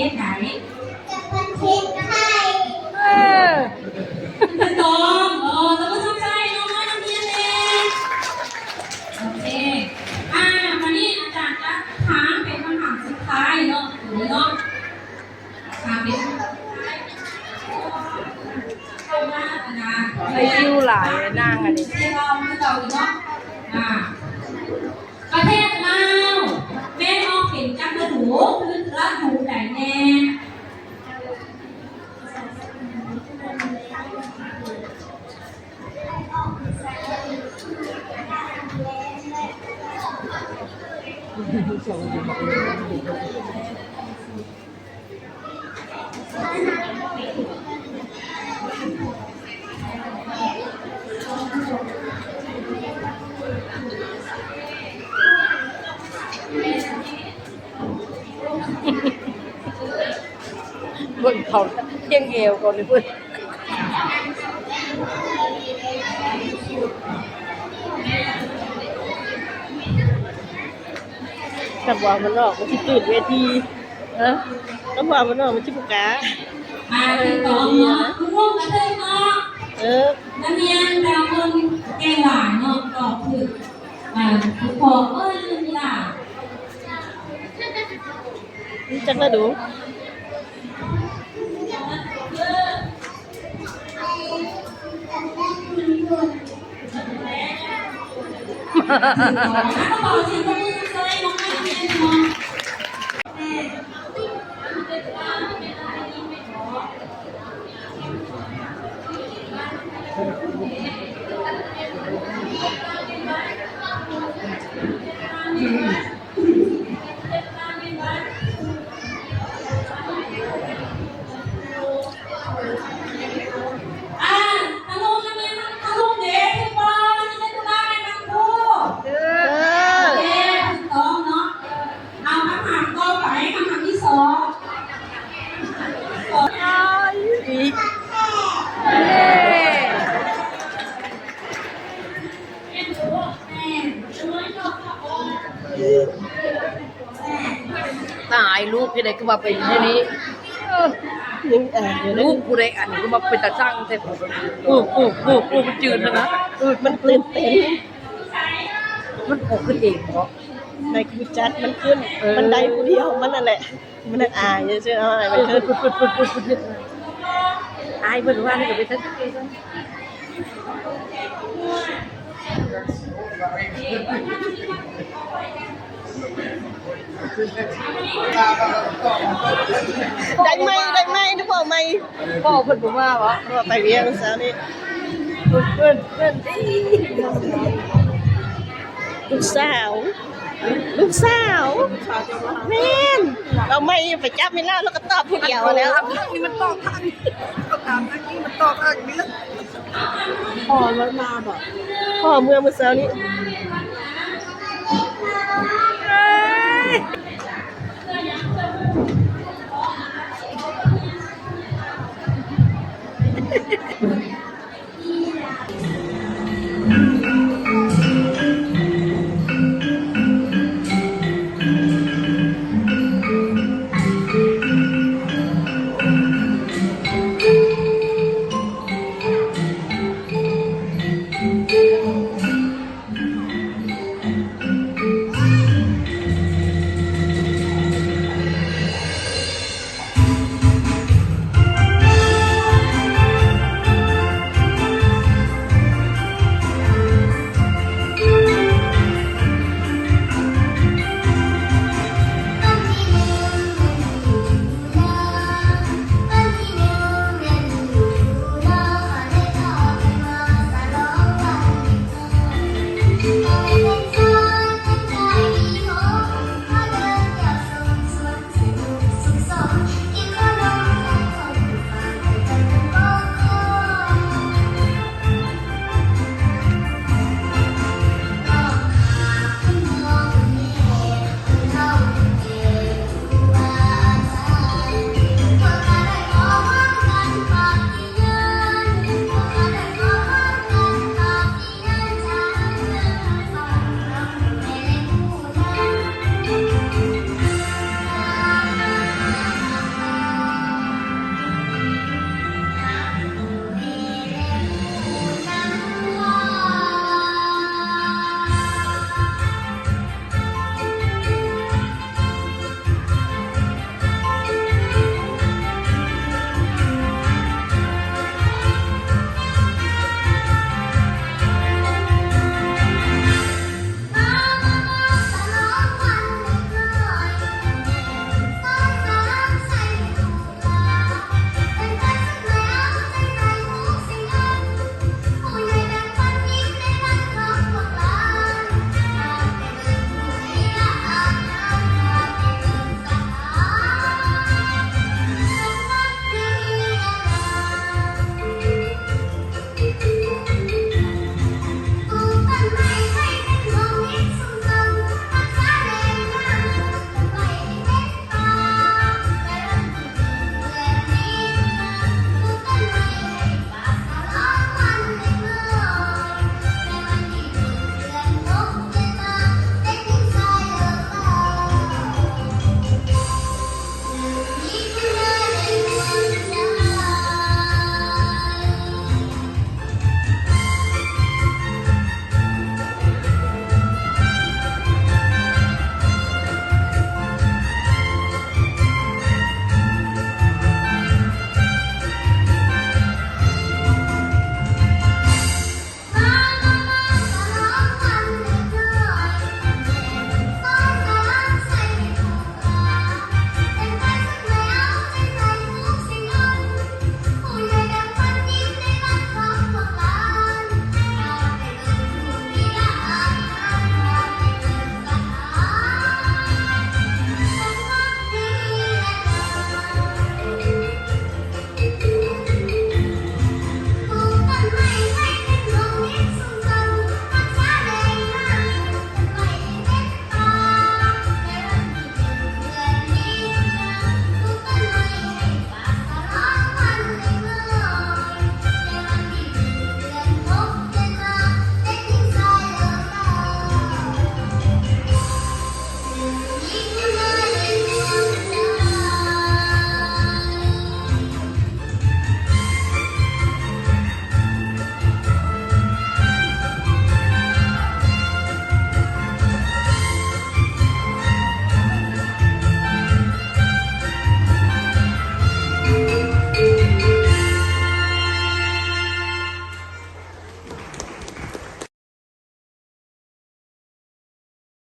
ศไหนประเทศไทยถูกต้องแล้วก็ต้องใช่น้องๆนักเรียนเองโอเควันนี้อาจารย์จะถามเป็นคำถามสุดท้ายเนาะหรือเนาะถามเป็นคำถามสุดท้ายเข้ามานะ ไปคิวหลายนางอันนี้ ที่เราที่เราเนาะประเทศลาวแม่ออกเป็นจักรหูคือละหูไหนแน่เบิ่งเขาเที่ยงเอวก่อนเลยเพื่อนกับว่ามันออกมันที่ตื่นเวทีกับว่ามันออกมันที่ปุกกาที่ต่อเนาะคุณลูกกระเทยเนาะนักเรียนแต่คนแก่หวานเนาะตอบถูกพอลืมล่ะจักแล้วดูตายลูกที่ไหนก็มาเป็นที่นี้ลูกกูได้อันนี้ก็มาเป็นตาช่างเสร็จมันจืดนะมันตื่นเต้นมันออกขึ้นเองเพราะในคือจัดมันขึ้นมันได้ผู้เดียวมันนั่นแหละมันอายใช่ไหมอะไรมันขึ้นอายเพื่อนว่านี่ก็ไปทั้งที่ได้ไหมนึกว่าไม่พ่อเพิ่นผมว่าวะว่าไปเวียงซะนี่เพื่อนลูกสาวแม่นเราไม่ไปจับไม่เล่าแล้วก็ตอบผู้เดียวแล้วนี่มันตอบทางเขาถามทางนี้มันตอบทางนี้พ่อมันมาบอกพ่อเมื่อเช้านี้